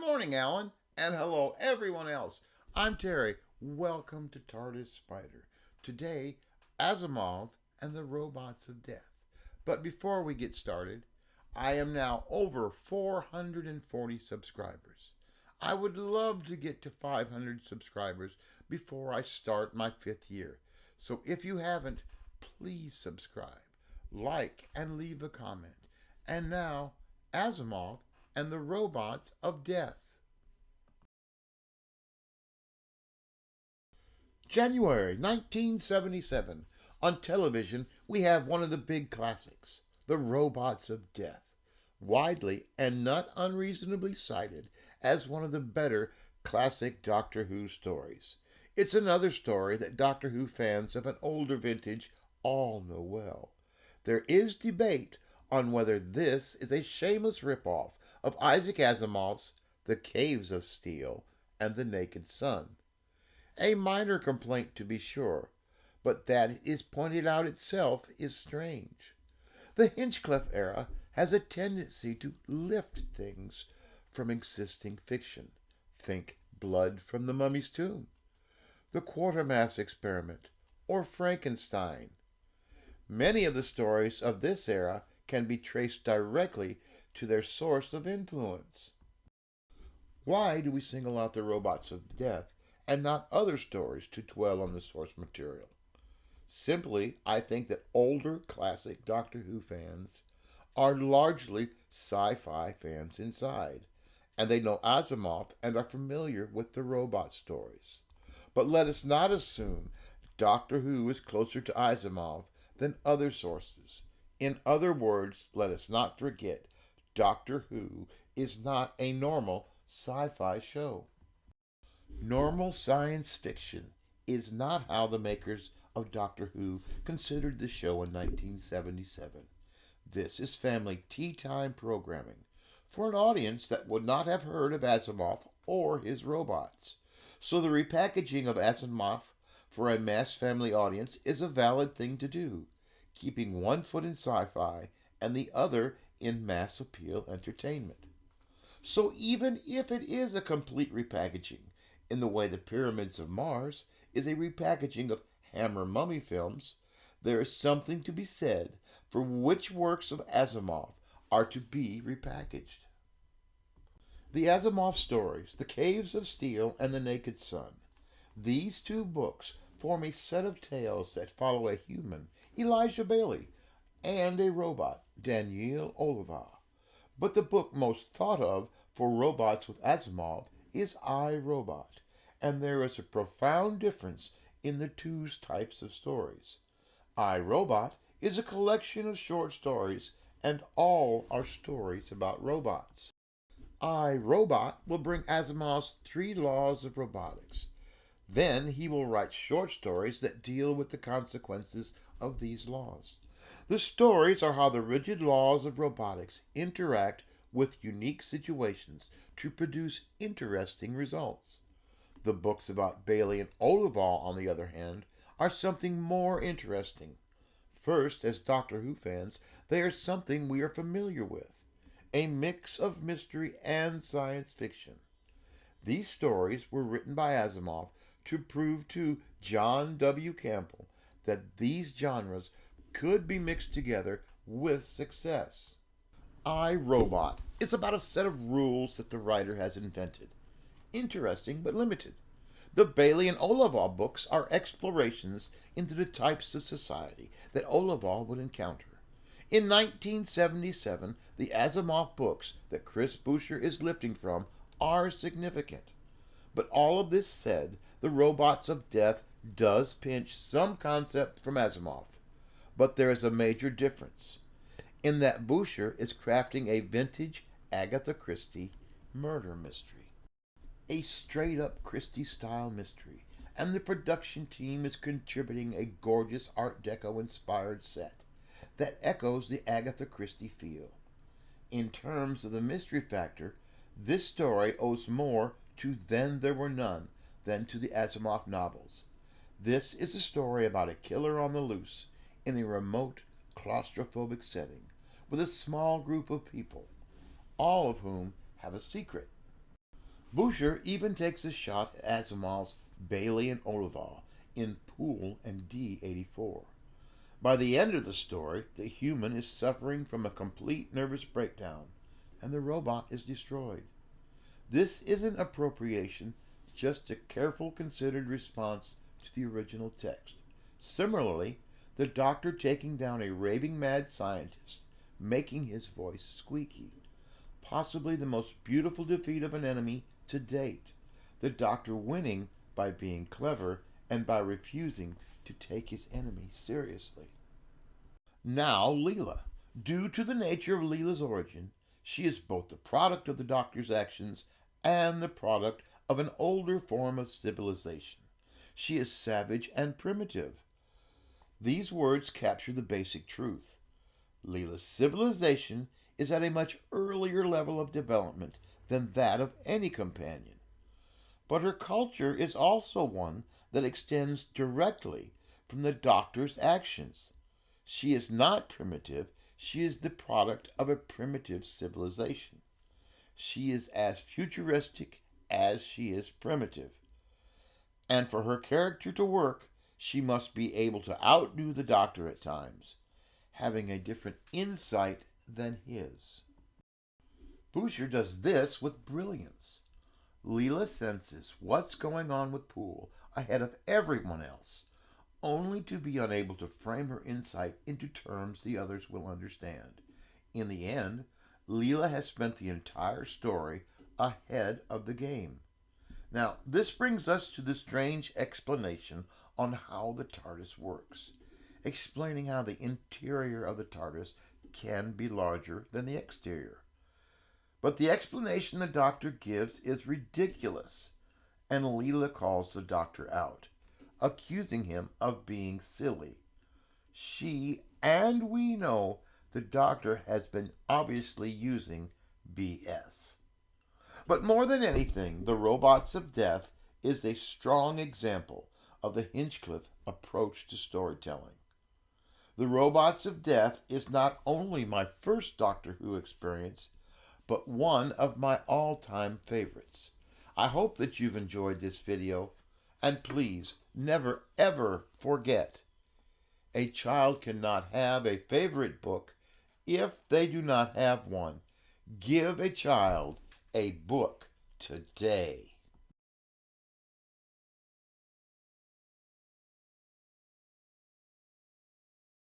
morning, Alan, and hello, everyone else. I'm Terry. Welcome to TARDIS Spider. Today, Asimov and the Robots of Death. But before we get started, I am now over 440 subscribers. I would love to get to 500 subscribers before I start my 5th year. So if you haven't, please subscribe, like, and leave a comment. And now, Asimov and the Robots of Death. January 1977. On television, we have one of the big classics, The Robots of Death, widely and not unreasonably cited as one of the better classic Doctor Who stories. It's another story that Doctor Who fans of an older vintage all know well. There is debate on whether this is a shameless ripoff of Isaac Asimov's The Caves of Steel and The Naked Sun. A minor complaint, to be sure, but that it is pointed out itself is strange. The Hinchcliffe era has a tendency to lift things from existing fiction. Think Blood from the Mummy's Tomb, The Quatermass Experiment, or Frankenstein. Many of the stories of this era can be traced directly to their source of influence. Why do we single out the Robots of Death and not other stories to dwell on the source material? Simply, I think that older classic Doctor Who fans are largely sci-fi fans inside, and they know Asimov and are familiar with the robot stories. But let us not assume Doctor Who is closer to Asimov than other sources. In other words, let us not forget Doctor Who is not a normal sci-fi show. Normal science fiction is not how the makers of Doctor Who considered the show in 1977. This is family tea time programming for an audience that would not have heard of Asimov or his robots. So the repackaging of Asimov for a mass family audience is a valid thing to do, keeping one foot in sci-fi and the other in mass appeal entertainment. So even if it is a complete repackaging, in the way The Pyramids of Mars is a repackaging of Hammer Mummy films, there is something to be said for which works of Asimov are to be repackaged. The Asimov stories, The Caves of Steel and The Naked Sun. These two books form a set of tales that follow a human, Elijah Bailey, and a robot, Daniel Oliva. But the book most thought of for robots with Asimov is I, Robot, and there is a profound difference in the two types of stories. I, Robot is a collection of short stories, and all are stories about robots. I, Robot will bring Asimov's 3 laws of robotics. Then he will write short stories that deal with the consequences of these laws. The stories are how the rigid laws of robotics interact with unique situations to produce interesting results. The books about Bailey and Olival, on the other hand, are something more interesting. First, as Doctor Who fans, they are something we are familiar with, a mix of mystery and science fiction. These stories were written by Asimov to prove to John W. Campbell that these genres could be mixed together with success. I, Robot is about a set of rules that the writer has invented. Interesting but limited. The Bailey and Olival books are explorations into the types of society that Olival would encounter. In 1977, the Asimov books that Chris Boucher is lifting from are significant. But all of this said, The Robots of Death does pinch some concept from Asimov. But there is a major difference, in that Boucher is crafting a vintage Agatha Christie murder mystery. A straight-up Christie-style mystery, and the production team is contributing a gorgeous Art Deco-inspired set that echoes the Agatha Christie feel. In terms of the mystery factor, this story owes more to Then There Were None than to the Asimov novels. This is a story about a killer on the loose in a remote, claustrophobic setting with a small group of people, all of whom have a secret. Boucher even takes a shot at Asimov's Bailey and Oliver in Pool and D-84. By the end of the story, the human is suffering from a complete nervous breakdown, and the robot is destroyed. This isn't appropriation, just a careful, considered response to the original text. Similarly, the doctor taking down a raving mad scientist, making his voice squeaky. Possibly the most beautiful defeat of an enemy to date. The doctor winning by being clever and by refusing to take his enemy seriously. Now, Leela. Due to the nature of Leela's origin, she is both the product of the doctor's actions and the product of an older form of civilization. She is savage and primitive. These words capture the basic truth. Leela's civilization is at a much earlier level of development than that of any companion. But her culture is also one that extends directly from the doctor's actions. She is not primitive, she is the product of a primitive civilization. She is as futuristic as she is primitive. And for her character to work, she must be able to outdo the doctor at times, having a different insight than his. Boucher does this with brilliance. Leela senses what's going on with Poole ahead of everyone else, only to be unable to frame her insight into terms the others will understand. In the end, Leela has spent the entire story ahead of the game. Now, this brings us to the strange explanation on how the TARDIS works, explaining how the interior of the TARDIS can be larger than the exterior. But the explanation the Doctor gives is ridiculous, and Leela calls the Doctor out, accusing him of being silly. She and we know the Doctor has been obviously using BS. But more than anything, the Robots of Death is a strong example of the Hinchcliffe approach to storytelling. The Robots of Death is not only my first Doctor Who experience, but one of my all-time favorites. I hope that you've enjoyed this video, and please never ever forget, a child cannot have a favorite book if they do not have one. Give a child a book today.